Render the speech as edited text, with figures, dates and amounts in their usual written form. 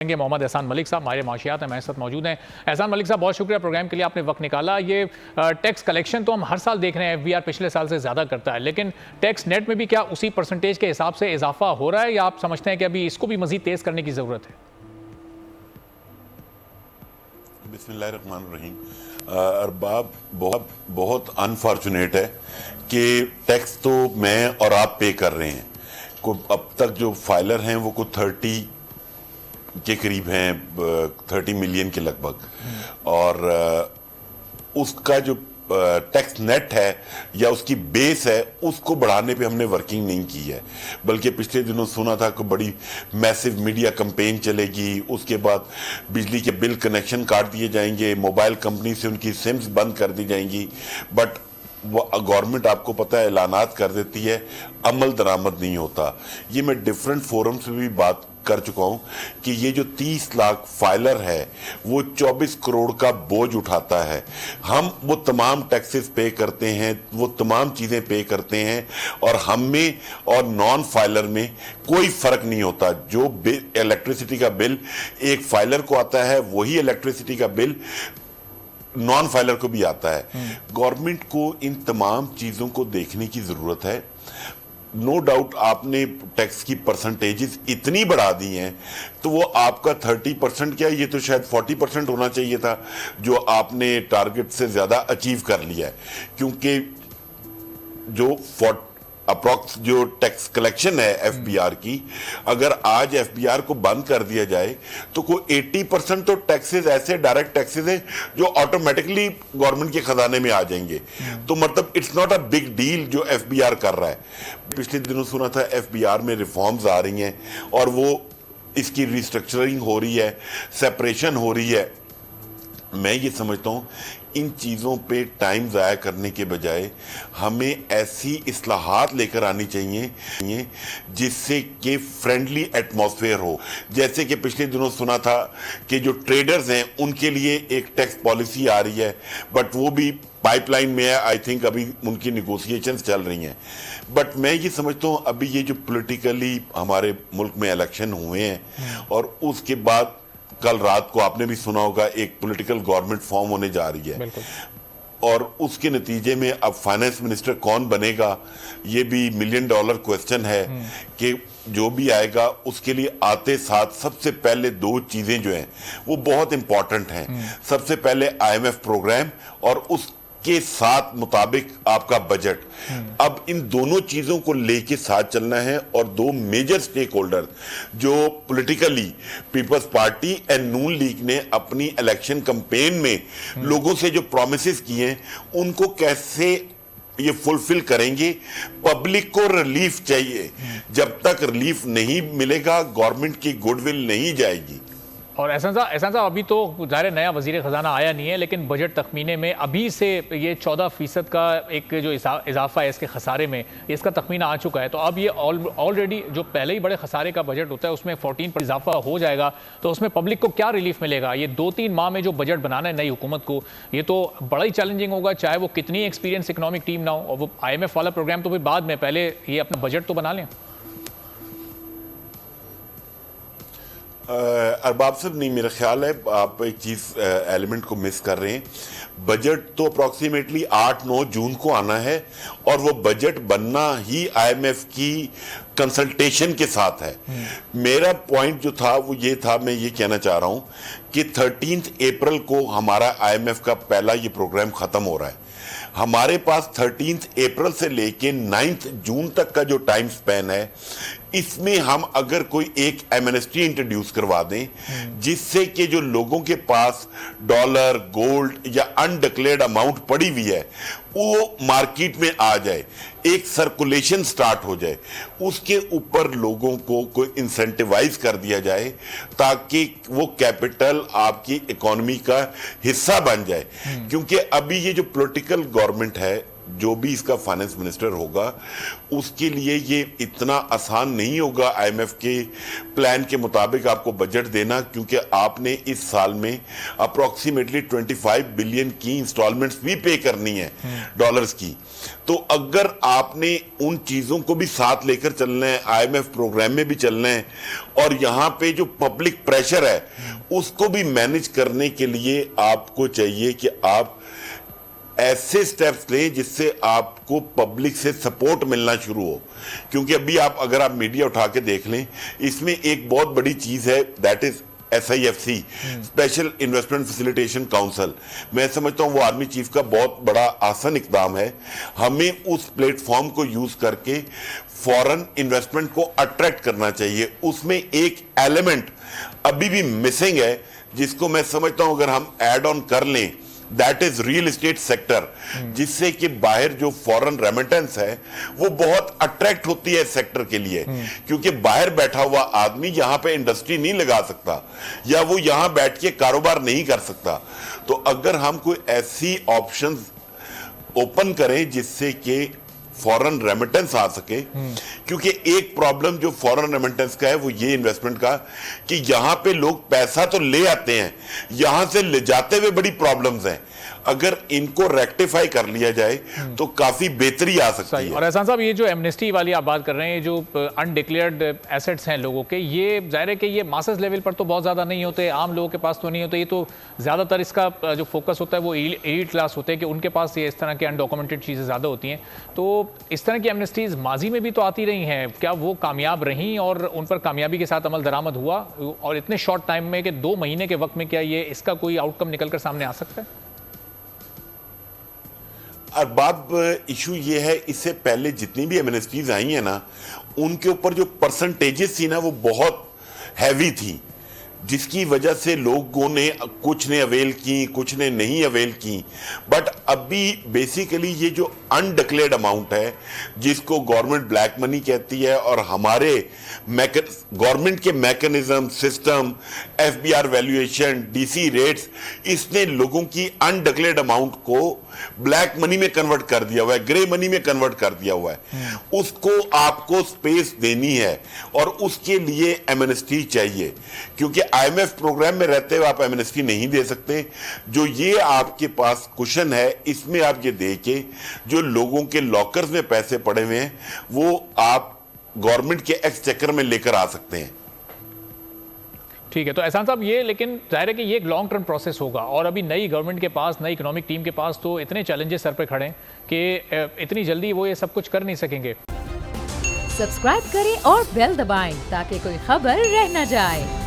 मोहम्मद एहसान मलिक साहब हमारे माशियात में हमारे साथ मौजूद हैं। एहसान मलिक साहब, बहुत शुक्रिया प्रोग्राम के लिए, आपने वक्त निकाला। ये टैक्स कलेक्शन तो हम हर साल देख रहे हैं, एफबीआर पिछले साल से ज़्यादा करता है, लेकिन टैक्स नेट में भी क्या उसी परसेंटेज के हिसाब से इजाफा हो रहा है, या आप समझते हैं कि अभी इसको भी मजीद तेज़ करने की ज़रूरत है? बिस्मिल्लाहिर्रहमानिर्रहीम। अरबाब, बहुत अनफॉर्चुनेट है कि टैक्स तो मैं और आप पे कर रहे हैं। अब तक जो फाइलर हैं वो कुछ 30 के करीब हैं, 30 मिलियन के लगभग, और उसका जो टैक्स नेट है या उसकी बेस है उसको बढ़ाने पे हमने वर्किंग नहीं की है। बल्कि पिछले दिनों सुना था कि बड़ी मैसिव मीडिया कैंपेन चलेगी, उसके बाद बिजली के बिल कनेक्शन काट दिए जाएंगे, मोबाइल कंपनी से उनकी सिम्स बंद कर दी जाएंगी। बट गवर्नमेंट आपको पता है ऐलानात कर देती है, अमल दरामद नहीं होता। ये मैं डिफरेंट फोरम से भी बात कर चुका हूं कि ये जो 30 लाख फाइलर है वो 24 करोड़ का बोझ उठाता है। हम वो तमाम टैक्सेस पे करते हैं, वो तमाम चीजें पे करते हैं, और हम में और नॉन फाइलर में कोई फर्क नहीं होता। जो इलेक्ट्रिसिटी का बिल एक फाइलर को आता है, वही इलेक्ट्रिसिटी का बिल नॉन फाइलर को भी आता है। गवर्नमेंट को इन तमाम चीजों को देखने की जरूरत है। नो डाउट आपने टैक्स की परसेंटेजेस इतनी बढ़ा दी हैं तो वो आपका 30% क्या, ये तो शायद 40% होना चाहिए था, जो आपने टारगेट से ज्यादा अचीव कर लिया है। क्योंकि जो अप्रॉक्स जो टैक्स कलेक्शन है एफबीआर की, अगर आज एफबीआर को बंद कर दिया जाए तो कोई 80% तो टैक्सेस ऐसे डायरेक्ट टैक्सेस हैं जो ऑटोमेटिकली गवर्नमेंट के खजाने में आ जाएंगे। तो मतलब it's not a big deal जो एफबीआर कर रहा है। पिछले दिनों सुना था एफबीआर में रिफॉर्म्स आ रही हैं और वो इसकी रिस्ट्रक्चरिंग हो रही है, सेपरेशन हो रही है। मैं ये समझता हूं इन चीज़ों पे टाइम ज़ाया करने के बजाय हमें ऐसी इस्लाहात लेकर आनी चाहिए जिससे कि फ्रेंडली एटमॉस्फेयर हो। जैसे कि पिछले दिनों सुना था कि जो ट्रेडर्स हैं उनके लिए एक टैक्स पॉलिसी आ रही है, बट वो भी पाइपलाइन में है। आई थिंक अभी उनकी निगोशिएशंस चल रही हैं। बट मैं ये समझता हूँ अभी ये जो पॉलिटिकली हमारे मुल्क में इलेक्शन हुए हैं और उसके बाद कल रात को आपने भी सुना होगा एक पॉलिटिकल गवर्नमेंट फॉर्म होने जा रही है, और उसके नतीजे में अब फाइनेंस मिनिस्टर कौन बनेगा ये भी $1 मिलियन क्वेश्चन है। कि जो भी आएगा उसके लिए आते साथ सबसे पहले 2 चीजें जो हैं वो बहुत इंपॉर्टेंट हैं। सबसे पहले IMF प्रोग्राम और उस के साथ मुताबिक आपका बजट। अब इन दोनों चीजों को लेके साथ चलना है, और 2 मेजर स्टेक होल्डर जो politically peoples party and Noon league ने अपनी इलेक्शन कैंपेन में लोगों से जो प्रॉमिसेस किए हैं उनको कैसे ये फुलफिल करेंगे। पब्लिक को रिलीफ चाहिए, जब तक रिलीफ नहीं मिलेगा गवर्नमेंट की गुडविल नहीं जाएगी। और एहसान साहब अभी तो ज़ाहिर नया वज़ीर ख़जाना आया नहीं है, लेकिन बजट तखमीने में अभी से ये 14% का एक जो इजाफा है इसके खसारे में, इसका तखमीना आ चुका है। तो अब ये ऑलरेडी जो पहले ही बड़े खसारे का बजट होता है उसमें 14% इजाफा हो जाएगा, तो उसमें पब्लिक को क्या रिलीफ मिलेगा? ये 2-3 माह में जो बजट बनाना है नई हुकूमत को, ये तो बड़ा ही चैलेंजिंग होगा, चाहे वो कितनी एक्सपीरियंस इकनॉमिक टीम ना हो। और वो IMF वाला प्रोग्राम तो फिर बाद में, पहले ये अपना बजट तो बना लें। अरबाब साहब, नहीं, मेरा ख्याल है आप एक चीज एलिमेंट को मिस कर रहे हैं। बजट तो अप्रॉक्सीमेटली 8-9 जून को आना है, और वो बजट बनना ही IMF की कंसल्टेशन के साथ है। मेरा पॉइंट जो था वो ये था, मैं ये कहना चाह रहा हूं कि 13 अप्रैल को हमारा IMF का पहला ये प्रोग्राम खत्म हो रहा है। हमारे पास 13 अप्रैल से लेके 9 जून तक का जो टाइम स्पैन है, इसमें हम अगर कोई एक एमनेस्टी इंट्रोड्यूस करवा दें जिससे कि जो लोगों के पास डॉलर, गोल्ड या अनडिक्लेयर्ड अमाउंट पड़ी हुई है वो मार्केट में आ जाए, एक सर्कुलेशन स्टार्ट हो जाए, उसके ऊपर लोगों को कोई इंसेंटिवाइज कर दिया जाए ताकि वो कैपिटल आपकी इकोनॉमी का हिस्सा बन जाए। क्योंकि अभी ये जो पॉलिटिकल गवर्नमेंट है जो भी इसका फाइनेंस मिनिस्टर होगा उसके लिए ये इतना आसान नहीं होगा आईएमएफ के प्लान के मुताबिक आपको बजट देना, क्योंकि आपने इस साल में अप्रोक्सीमेटली 25 बिलियन की इंस्टॉलमेंट्स भी पे करनी है डॉलर्स की। तो अगर आपने उन चीजों को भी साथ लेकर चलना है, आईएमएफ प्रोग्राम में भी चलना है, और यहां पे जो पब्लिक प्रेशर है उसको भी मैनेज करने के लिए आपको चाहिए कि आप ऐसे स्टेप्स लें जिससे आपको पब्लिक से सपोर्ट मिलना शुरू हो। क्योंकि अभी अगर आप मीडिया उठा के देख लें, इसमें एक बहुत बड़ी चीज है, that is SIFC, special investment facilitation council. मैं समझता हूं वो आर्मी चीफ का बहुत बड़ा आसान इकदाम है। हमें उस प्लेटफॉर्म को यूज करके फॉरेन इन्वेस्टमेंट को अट्रैक्ट करना चाहिए। उसमें एक एलिमेंट अभी भी मिसिंग है जिसको मैं समझता हूं अगर हम ऐड ऑन कर लें, that is real estate sector, जिससे कि बाहर जो फॉरेन रेमिटेंस है वो बहुत अट्रैक्ट होती है इस सेक्टर के लिए। क्योंकि बाहर बैठा हुआ आदमी यहां पे इंडस्ट्री नहीं लगा सकता या वो यहां बैठ के कारोबार नहीं कर सकता। तो अगर हम कोई ऐसी ऑप्शंस ओपन करें जिससे कि फॉरेन रेमिटेंस आ सके, क्योंकि एक प्रॉब्लम जो फॉरेन रेमिटेंस का है वो ये इन्वेस्टमेंट का कि यहां पे लोग पैसा तो ले आते हैं, यहां से ले जाते हुए बड़ी प्रॉब्लम्स हैं। अगर इनको रेक्टिफाई कर लिया जाए तो काफी बेहतरी आ सकती है। और एहसान साहब, ये जो एमनेस्टी वाली आप बात कर रहे हैं, जो अनडिक्लेयर्ड एसेट्स हैं लोगों के, ये जाहिर है कि ये मासेस लेवल पर तो बहुत ज़्यादा नहीं होते, आम लोगों के पास तो नहीं होते। ये तो ज़्यादातर इसका जो फोकस होता है वो एलीट क्लास होते हैं कि उनके पास ये इस तरह के अनडॉक्यूमेंटेड चीज़ें ज़्यादा होती हैं। तो इस तरह की एमनेस्टीज माजी में भी तो आती रही हैं, क्या वो कामयाब रहीं और उन पर कामयाबी के साथ अमल दरामद हुआ? और इतने शॉर्ट टाइम में कि 2 महीने के वक्त में क्या ये इसका कोई आउटकम निकल कर सामने आ सकता है? अरबाब, इशू ये है, इससे पहले जितनी भी एमनेस्टीज आई हैं ना, उनके ऊपर जो परसेंटेजेस थी ना वो बहुत हैवी थी, जिसकी वजह से लोगों ने कुछ ने अवेल की, कुछ ने नहीं अवेल की। बट अभी बेसिकली ये जो अनडिक्लेयर्ड अमाउंट है जिसको गवर्नमेंट ब्लैक मनी कहती है, और हमारे गवर्नमेंट के mechanism, system, FBR valuation, DC rates, इसने लोगों की अनडिक्लेयर्ड अमाउंट को ब्लैक मनी में कन्वर्ट कर दिया हुआ है, ग्रे मनी में कन्वर्ट कर दिया हुआ है। उसको आपको स्पेस देनी है और उसके लिए एमनेस्टी चाहिए, क्योंकि IMF प्रोग्राम में रहते हुए आप एमनेस्टी नहीं दे सकते। जो ये आपके पास कुशन है, इसमें आप ये दे के जो लोगों के लॉकर्स में पैसे पड़े हुए हैं वो आप गवर्नमेंट के एक्सचेकर में लेकर आ सकते हैं। ठीक है, तो एहसान साहब, ये लेकिन जाहिर है कि ये एक लॉन्ग टर्म प्रोसेस होगा, और अभी नई गवर्नमेंट के पास, नई इकोनॉमिक टीम के पास तो इतने चैलेंजेस सर पे खड़े हैं कि इतनी जल्दी वो ये सब कुछ कर नहीं सकेंगे। सब्सक्राइब करें और बेल दबाएं ताकि कोई खबर रह न जाए।